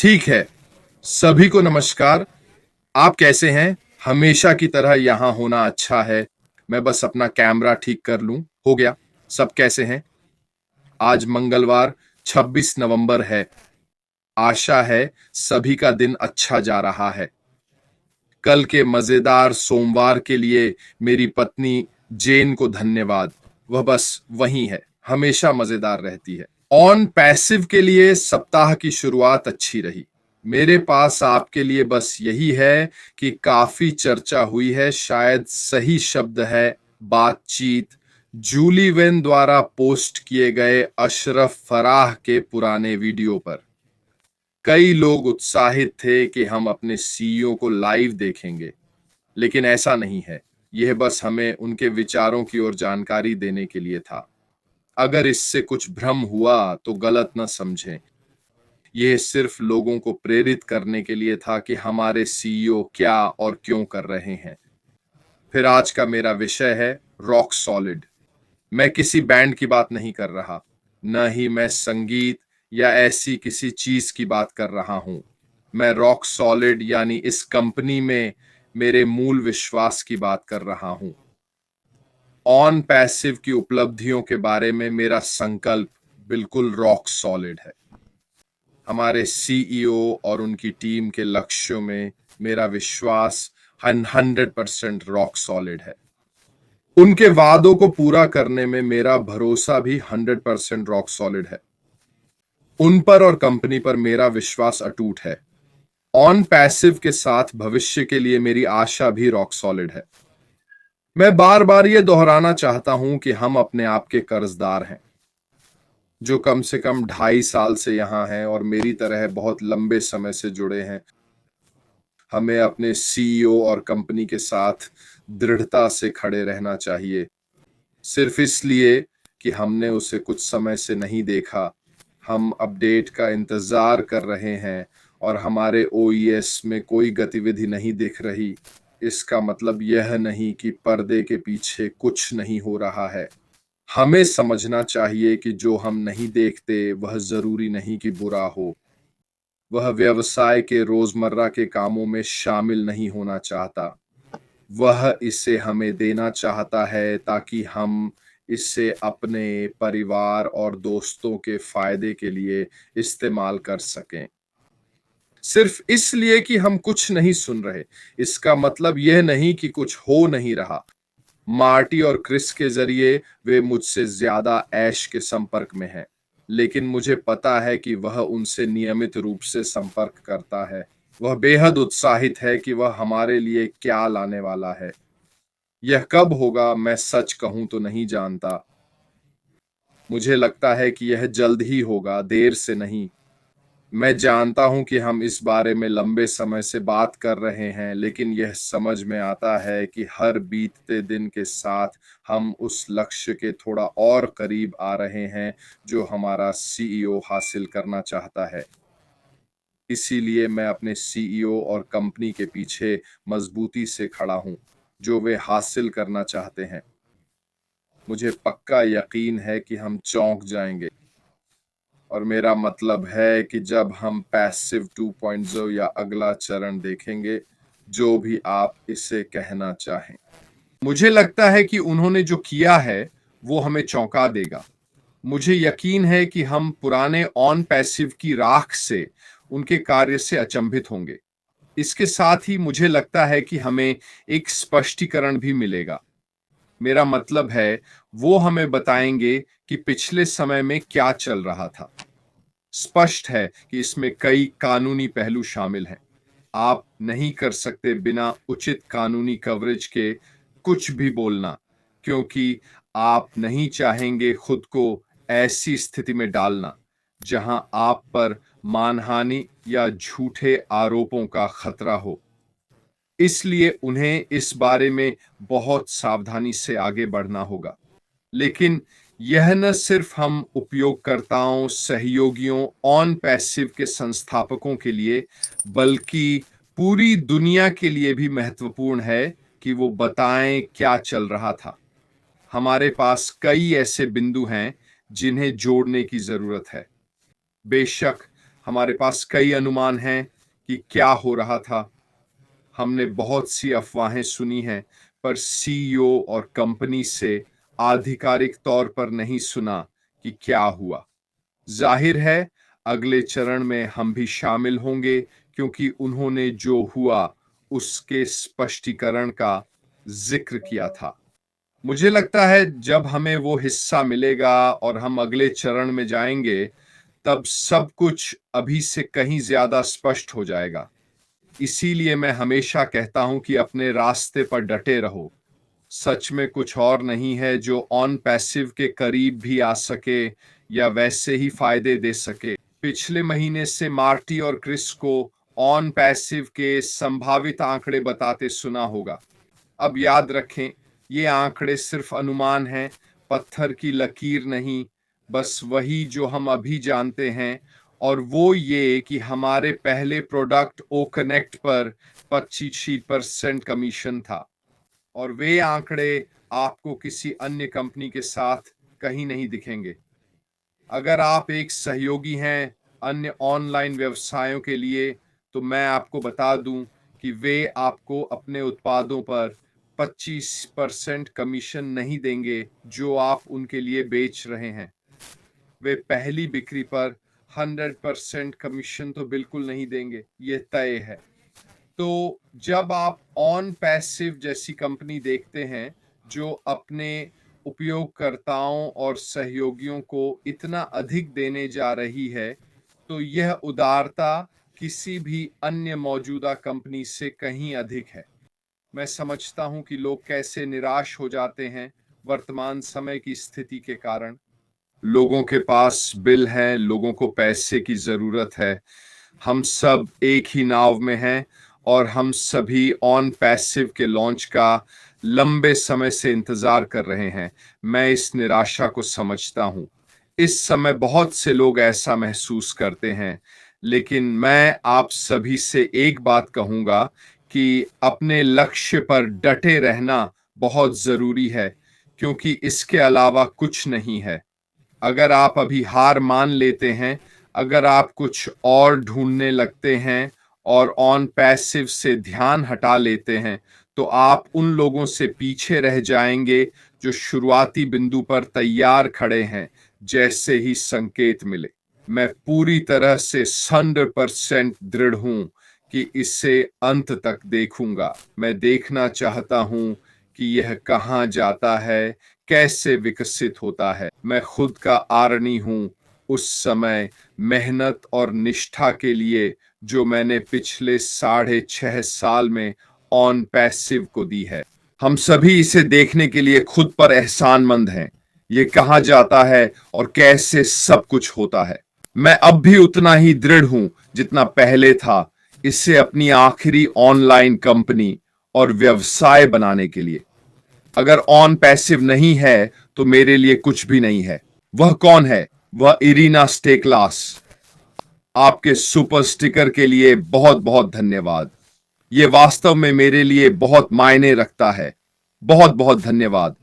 ठीक है। सभी को नमस्कार। आप कैसे हैं? हमेशा की तरह यहाँ होना अच्छा है। मैं बस अपना कैमरा ठीक कर लूं। हो गया। सब कैसे हैं? आज मंगलवार 26 नवंबर है। आशा है सभी का दिन अच्छा जा रहा है। कल के मजेदार सोमवार के लिए मेरी पत्नी जेन को धन्यवाद। वह बस वही है, हमेशा मजेदार रहती है। ऑन पैसिव के लिए सप्ताह की शुरुआत अच्छी रही। मेरे पास आपके लिए बस यही है कि काफी चर्चा हुई है, शायद सही शब्द है बातचीत, जूली वेन द्वारा पोस्ट किए गए अशरफ फराह के पुराने वीडियो पर। कई लोग उत्साहित थे कि हम अपने सीईओ को लाइव देखेंगे, लेकिन ऐसा नहीं है। यह बस हमें उनके विचारों की ओर जानकारी देने के लिए था। अगर इससे कुछ भ्रम हुआ तो गलत न समझें। यह सिर्फ लोगों को प्रेरित करने के लिए था कि हमारे सीईओ क्या और क्यों कर रहे हैं। फिर आज का मेरा विषय है रॉक सॉलिड। मैं किसी बैंड की बात नहीं कर रहा, न ही मैं संगीत या ऐसी किसी चीज की बात कर रहा हूं। मैं रॉक सॉलिड यानी इस कंपनी में मेरे मूल विश्वास की बात कर रहा हूं। ऑन पैसिव की उपलब्धियों के बारे में मेरा संकल्प बिल्कुल रॉक सॉलिड है। हमारे सीईओ और उनकी टीम के लक्ष्यों में मेरा विश्वास 100% रॉक सॉलिड है। उनके वादों को पूरा करने में मेरा भरोसा भी 100% रॉक सॉलिड है। उन पर और कंपनी पर मेरा विश्वास अटूट है। ऑन पैसिव के साथ भविष्य के लिए मेरी आशा भी रॉक सॉलिड है। मैं बार बार ये दोहराना चाहता हूं कि हम अपने आप के कर्जदार हैं, जो कम से कम 2.5 साल से यहां हैं और मेरी तरह बहुत लंबे समय से जुड़े हैं। हमें अपने सीईओ और कंपनी के साथ दृढ़ता से खड़े रहना चाहिए, सिर्फ इसलिए कि हमने उसे कुछ समय से नहीं देखा। हम अपडेट का इंतजार कर रहे हैं और हमारे ओईएस में कोई गतिविधि नहीं दिख रही। इसका मतलब यह नहीं कि पर्दे के पीछे कुछ नहीं हो रहा है। हमें समझना चाहिए कि जो हम नहीं देखते वह जरूरी नहीं कि बुरा हो। वह व्यवसाय के रोजमर्रा के कामों में शामिल नहीं होना चाहता। वह इसे हमें देना चाहता है ताकि हम इसे अपने परिवार और दोस्तों के फायदे के लिए इस्तेमाल कर सकें। सिर्फ इसलिए कि हम कुछ नहीं सुन रहे, इसका मतलब यह नहीं कि कुछ हो नहीं रहा। मार्टी और क्रिस के जरिए वे मुझसे ज्यादा ऐश के संपर्क में हैं, लेकिन मुझे पता है कि वह उनसे नियमित रूप से संपर्क करता है। वह बेहद उत्साहित है कि वह हमारे लिए क्या लाने वाला है। यह कब होगा मैं सच कहूं तो नहीं जानता। मुझे लगता है कि यह जल्द ही होगा, देर से नहीं। मैं जानता हूं कि हम इस बारे में लंबे समय से बात कर रहे हैं, लेकिन यह समझ में आता है कि हर बीतते दिन के साथ हम उस लक्ष्य के थोड़ा और करीब आ रहे हैं जो हमारा सीईओ हासिल करना चाहता है। इसीलिए मैं अपने सीईओ और कंपनी के पीछे मजबूती से खड़ा हूं, जो वे हासिल करना चाहते हैं। मुझे पक्का यकीन है कि हम चौंक जाएंगे, और मेरा मतलब है कि जब हम पैसिव 2.0 या अगला चरण देखेंगे, जो भी आप इसे कहना चाहें। मुझे लगता है कि उन्होंने जो किया है वो हमें चौंका देगा। मुझे यकीन है कि हम पुराने ऑन पैसिव की राख से उनके कार्य से अचंभित होंगे। इसके साथ ही मुझे लगता है कि हमें एक स्पष्टीकरण भी मिलेगा। मेरा मतलब है, वो हमें बताएंगे कि पिछले समय में क्या चल रहा था। स्पष्ट है कि इसमें कई कानूनी पहलू शामिल हैं। आप नहीं कर सकते बिना उचित कानूनी कवरेज के कुछ भी बोलना, क्योंकि आप नहीं चाहेंगे खुद को ऐसी स्थिति में डालना जहां आप पर मानहानि या झूठे आरोपों का खतरा हो। इसलिए उन्हें इस बारे में बहुत सावधानी से आगे बढ़ना होगा। लेकिन यह न सिर्फ हम उपयोगकर्ताओं, सहयोगियों, ऑन पैसिव के संस्थापकों के लिए, बल्कि पूरी दुनिया के लिए भी महत्वपूर्ण है कि वो बताएं क्या चल रहा था। हमारे पास कई ऐसे बिंदु हैं जिन्हें जोड़ने की जरूरत है। बेशक हमारे पास कई अनुमान हैं कि क्या हो रहा था। हमने बहुत सी अफवाहें सुनी हैं, पर सीईओ और कंपनी से आधिकारिक तौर पर नहीं सुना कि क्या हुआ। जाहिर है अगले चरण में हम भी शामिल होंगे, क्योंकि उन्होंने जो हुआ उसके स्पष्टीकरण का जिक्र किया था। मुझे लगता है जब हमें वो हिस्सा मिलेगा और हम अगले चरण में जाएंगे, तब सब कुछ अभी से कहीं ज्यादा स्पष्ट हो जाएगा। इसीलिए मैं हमेशा कहता हूं कि अपने रास्ते पर डटे रहो। सच में कुछ और नहीं है जो ऑन पैसिव के करीब भी आ सके या वैसे ही फायदे दे सके। पिछले महीने से मार्टी और क्रिस को ऑन पैसिव के संभावित आंकड़े बताते सुना होगा। अब याद रखें, ये आंकड़े सिर्फ अनुमान हैं, पत्थर की लकीर नहीं, बस वही जो हम अभी जानते हैं। और वो ये कि हमारे पहले प्रोडक्ट ओ कनेक्ट पर 25% कमीशन था, और वे आंकड़े आपको किसी अन्य कंपनी के साथ कहीं नहीं दिखेंगे। अगर आप एक सहयोगी हैं अन्य ऑनलाइन व्यवसायों के लिए, तो मैं आपको बता दूं कि वे आपको अपने उत्पादों पर 25% कमीशन नहीं देंगे जो आप उनके लिए बेच रहे हैं। वे पहली बिक्री पर 100% कमीशन तो बिल्कुल नहीं देंगे, ये तय है। तो जब आप ऑन पैसिव जैसी कंपनी देखते हैं जो अपने उपयोगकर्ताओं और सहयोगियों को इतना अधिक देने जा रही है, तो यह उदारता किसी भी अन्य मौजूदा कंपनी से कहीं अधिक है। मैं समझता हूं कि लोग कैसे निराश हो जाते हैं वर्तमान समय की स्थिति के कारण। लोगों के पास बिल हैं, लोगों को पैसे की जरूरत है। हम सब एक ही नाव में हैं और हम सभी ऑन पैसिव के लॉन्च का लंबे समय से इंतजार कर रहे हैं। मैं इस निराशा को समझता हूं। इस समय बहुत से लोग ऐसा महसूस करते हैं, लेकिन मैं आप सभी से एक बात कहूंगा कि अपने लक्ष्य पर डटे रहना बहुत जरूरी है, क्योंकि इसके अलावा कुछ नहीं है। अगर आप अभी हार मान लेते हैं, अगर आप कुछ और ढूंढने लगते हैं और ऑन पैसिव से ध्यान हटा लेते हैं, तो आप उन लोगों से पीछे रह जाएंगे जो शुरुआती बिंदु पर तैयार खड़े हैं जैसे ही संकेत मिले। मैं पूरी तरह से 100% दृढ़ हूं कि इसे अंत तक देखूंगा। मैं देखना चाहता हूं कि यह कहां जाता है, कैसे विकसित होता है। मैं खुद का आरणी हूं उस समय मेहनत और निष्ठा के लिए जो मैंने पिछले 6.5 साल में ऑन पैसिव को दी है। हम सभी इसे देखने के लिए खुद पर एहसानमंद हैं। ये कहां जाता है और कैसे सब कुछ होता है। मैं अब भी उतना ही दृढ़ हूं जितना पहले था, इसे अपनी आखिरी ऑनलाइन कंपनी और व्यवसाय बनाने के लिए। अगर ऑन पैसिव नहीं है तो मेरे लिए कुछ भी नहीं है। वह कौन है? वह इरीना स्टेकलास। आपके सुपर स्टिकर के लिए बहुत बहुत धन्यवाद। ये वास्तव में मेरे लिए बहुत मायने रखता है। बहुत बहुत धन्यवाद।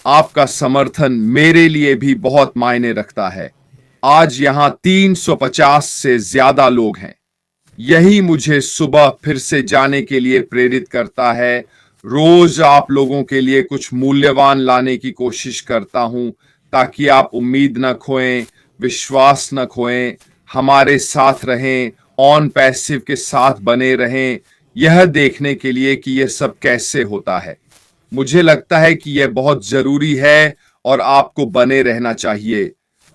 आपका समर्थन मेरे लिए भी बहुत मायने रखता है। आज यहां 350 से ज्यादा लोग हैं। यही मुझे सुबह फिर से जाने के लिए प्रेरित करता है। रोज आप लोगों के लिए कुछ मूल्यवान लाने की कोशिश करता हूं, ताकि आप उम्मीद न खोएं, विश्वास न खोएं, हमारे साथ रहें, ऑन पैसिव के साथ बने रहें, यह देखने के लिए कि यह सब कैसे होता है। मुझे लगता है कि यह बहुत जरूरी है और आपको बने रहना चाहिए,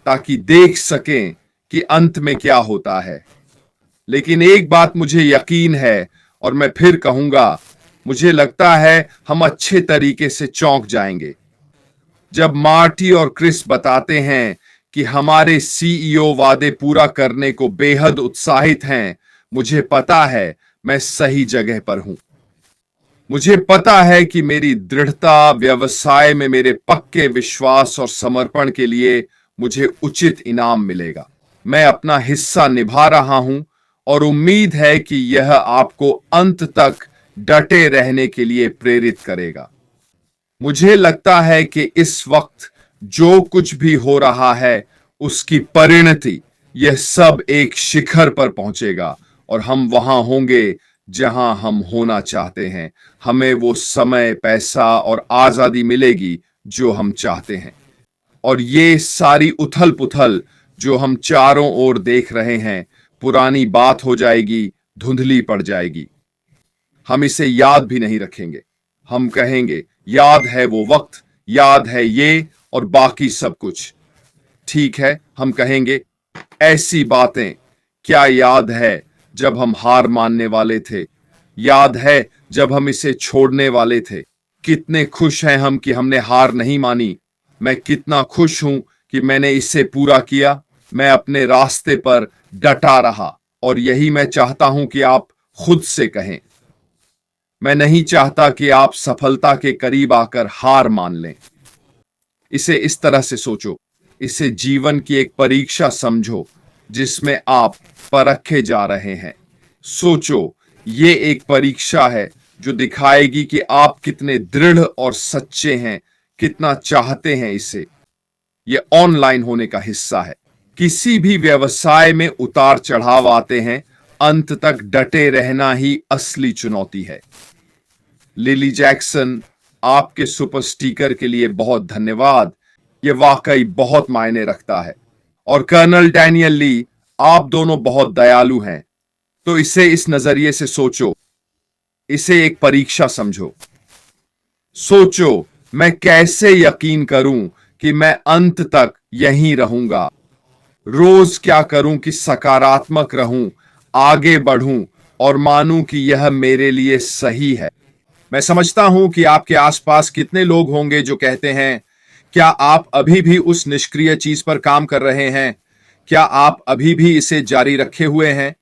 ताकि देख सकें कि अंत में क्या होता है। लेकिन एक बात मुझे यकीन है, और मैं फिर कहूंगा, मुझे लगता है हम अच्छे तरीके से चौंक जाएंगे जब मार्टी और क्रिस बताते हैं कि हमारे सीईओ वादे पूरा करने को बेहद उत्साहित हैं। मुझे पता है मैं सही जगह पर हूं। मुझे पता है कि मेरी दृढ़ता, व्यवसाय में मेरे पक्के विश्वास और समर्पण के लिए मुझे उचित इनाम मिलेगा। मैं अपना हिस्सा निभा रहा हूं और उम्मीद है कि यह आपको अंत तक डटे रहने के लिए प्रेरित करेगा। मुझे लगता है कि इस वक्त जो कुछ भी हो रहा है उसकी परिणति यह सब एक शिखर पर पहुंचेगा और हम वहां होंगे जहां हम होना चाहते हैं। हमें वो समय, पैसा और आजादी मिलेगी जो हम चाहते हैं। और ये सारी उथल पुथल जो हम चारों ओर देख रहे हैं, पुरानी बात हो जाएगी, धुंधली पड़ जाएगी। हम इसे याद भी नहीं रखेंगे। हम कहेंगे याद है वो वक्त, याद है ये और बाकी सब कुछ। ठीक है, हम कहेंगे ऐसी बातें क्या याद है जब हम हार मानने वाले थे, याद है जब हम इसे छोड़ने वाले थे। कितने खुश हैं हम कि हमने हार नहीं मानी। मैं कितना खुश हूं कि मैंने इसे पूरा किया। मैं अपने रास्ते पर डटा रहा और यही मैं चाहता हूं कि आप खुद से कहें। मैं नहीं चाहता कि आप सफलता के करीब आकर हार मान लें। इसे इस तरह से सोचो, इसे जीवन की एक परीक्षा समझो जिसमें आप परखे जा रहे हैं। सोचो, ये एक परीक्षा है जो दिखाएगी कि आप कितने दृढ़ और सच्चे हैं, कितना चाहते हैं इसे। यह ऑनलाइन होने का हिस्सा है। किसी भी व्यवसाय में उतार चढ़ाव आते हैं, अंत तक डटे रहना ही असली चुनौती है। लिली जैक्सन, आपके सुपर स्टिकर के लिए बहुत धन्यवाद। यह वाकई बहुत मायने रखता है। और कर्नल डैनियल ली, आप दोनों बहुत दयालु हैं। तो इसे इस नजरिए से सोचो, इसे एक परीक्षा समझो। सोचो, मैं कैसे यकीन करूं कि मैं अंत तक यहीं रहूंगा। रोज क्या करूं कि सकारात्मक रहूं, आगे बढ़ूं और मानूं कि यह मेरे लिए सही है। मैं समझता हूं कि आपके आसपास कितने लोग होंगे जो कहते हैं, क्या आप अभी भी उस निष्क्रिय चीज पर काम कर रहे हैं? क्या आप अभी भी इसे जारी रखे हुए हैं?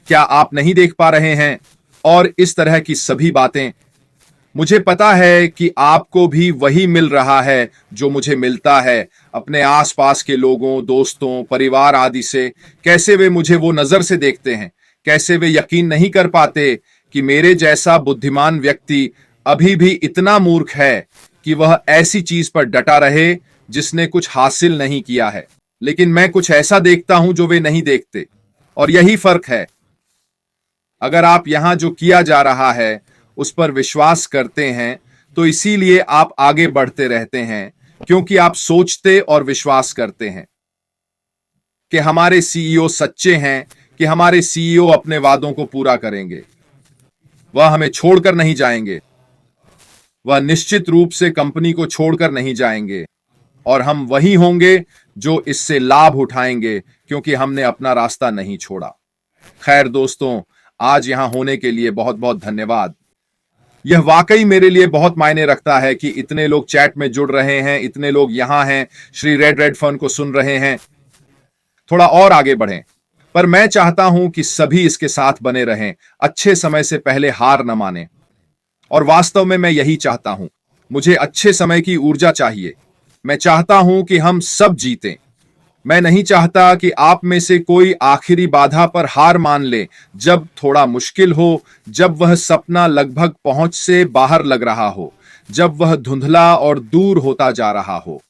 क्या आप नहीं देख पा रहे हैं? और इस तरह की सभी बातें। मुझे पता है कि आपको भी वही मिल रहा है जो मुझे मिलता है अपने आसपास के लोगों, दोस्तों, परिवार आदि से। कैसे वे मुझे वो नजर से देखते हैं, कैसे वे यकीन नहीं कर पाते कि मेरे जैसा बुद्धिमान व्यक्ति अभी भी इतना मूर्ख है कि वह ऐसी चीज पर डटा रहे जिसने कुछ हासिल नहीं किया है। लेकिन मैं कुछ ऐसा देखता हूं जो वे नहीं देखते, और यही फर्क है। अगर आप यहां जो किया जा रहा है उस पर विश्वास करते हैं, तो इसीलिए आप आगे बढ़ते रहते हैं, क्योंकि आप सोचते और विश्वास करते हैं कि हमारे सीईओ सच्चे हैं, कि हमारे सीईओ अपने वादों को पूरा करेंगे। वह हमें छोड़कर नहीं जाएंगे। वह निश्चित रूप से कंपनी को छोड़कर नहीं जाएंगे, और हम वही होंगे जो इससे लाभ उठाएंगे, क्योंकि हमने अपना रास्ता नहीं छोड़ा। खैर दोस्तों, आज यहां होने के लिए बहुत बहुत धन्यवाद। यह वाकई मेरे लिए बहुत मायने रखता है कि इतने लोग चैट में जुड़ रहे हैं, इतने लोग यहां हैं, श्री रेड फन को सुन रहे हैं। थोड़ा और आगे बढ़ें, पर मैं चाहता हूं कि सभी इसके साथ बने रहें, अच्छे समय से पहले हार न माने। और वास्तव में मैं यही चाहता हूं। मुझे अच्छे समय की ऊर्जा चाहिए। मैं चाहता हूं कि हम सब जीतें। मैं नहीं चाहता कि आप में से कोई आखिरी बाधा पर हार मान ले, जब थोड़ा मुश्किल हो, जब वह सपना लगभग पहुंच से बाहर लग रहा हो, जब वह धुंधला और दूर होता जा रहा हो।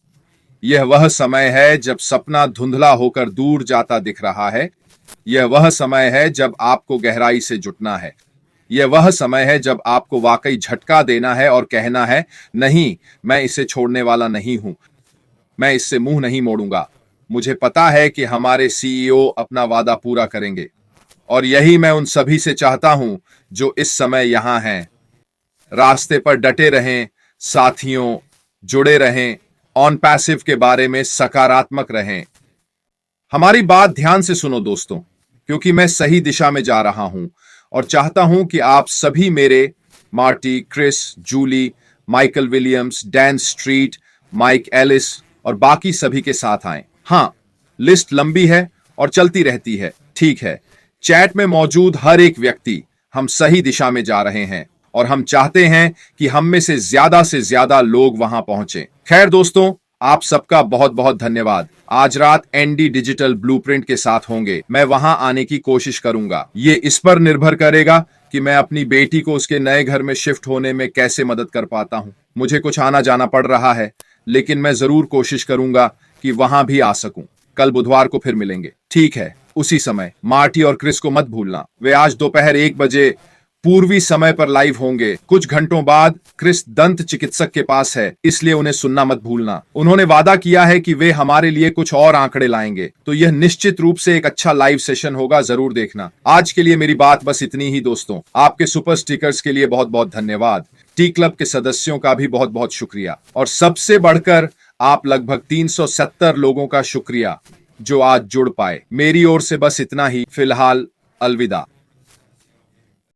यह वह समय है जब सपना धुंधला होकर दूर जाता दिख रहा है। यह वह समय है जब आपको गहराई से जुटना है। यह वह समय है जब आपको वाकई झटका देना है और कहना है, नहीं, मैं इसे छोड़ने वाला नहीं हूं। मैं इससे मुंह नहीं मोड़ूंगा। मुझे पता है कि हमारे सीईओ अपना वादा पूरा करेंगे, और यही मैं उन सभी से चाहता हूं जो इस समय यहां हैं। रास्ते पर डटे रहें साथियों, जुड़े रहें, ऑन पैसिव के बारे में सकारात्मक रहें। हमारी बात ध्यान से सुनो दोस्तों, क्योंकि मैं सही दिशा में जा रहा हूं और चाहता हूं कि आप सभी मेरे Marty, Chris, Julie, Michael Williams, Dan Street, Mike Ellis और बाकी सभी के साथ आएं। हाँ, लिस्ट लंबी है और चलती रहती है। ठीक है, चैट में मौजूद हर एक व्यक्ति, हम सही दिशा में जा रहे हैं और हम चाहते हैं कि हम में से ज्यादा लोग वहां पहुंचे। खैर दोस्तों, आप सबका बहुत बहुत धन्यवाद। आज रात एनडी डिजिटल ब्लूप्रिंट के साथ होंगे। मैं वहां आने की कोशिश करूंगा। ये इस पर निर्भर करेगा कि मैं अपनी बेटी को उसके नए घर में शिफ्ट होने में कैसे मदद कर पाता हूं। मुझे कुछ आना जाना पड़ रहा है, लेकिन मैं जरूर कोशिश करूंगा कि वहां भी आ सकूं। कल बुधवार को फिर मिलेंगे, ठीक है? उसी समय मार्टी और क्रिस को मत भूलना। वे आज दोपहर 1 बजे पूर्वी समय पर लाइव होंगे। कुछ घंटों बाद क्रिस दंत चिकित्सक के पास है, इसलिए उन्हें सुनना मत भूलना। उन्होंने वादा किया है कि वे हमारे लिए कुछ और आंकड़े लाएंगे, तो यह निश्चित रूप से एक अच्छा लाइव सेशन होगा, जरूर देखना। आज के लिए मेरी बात बस इतनी ही दोस्तों। आपके सुपर स्टिकर्स के लिए बहुत बहुत धन्यवाद। टी क्लब के सदस्यों का भी बहुत बहुत शुक्रिया, और सबसे बढ़कर आप लगभग 370 लोगों का शुक्रिया जो आज जुड़ पाए। मेरी ओर से बस इतना ही। फिलहाल अलविदा।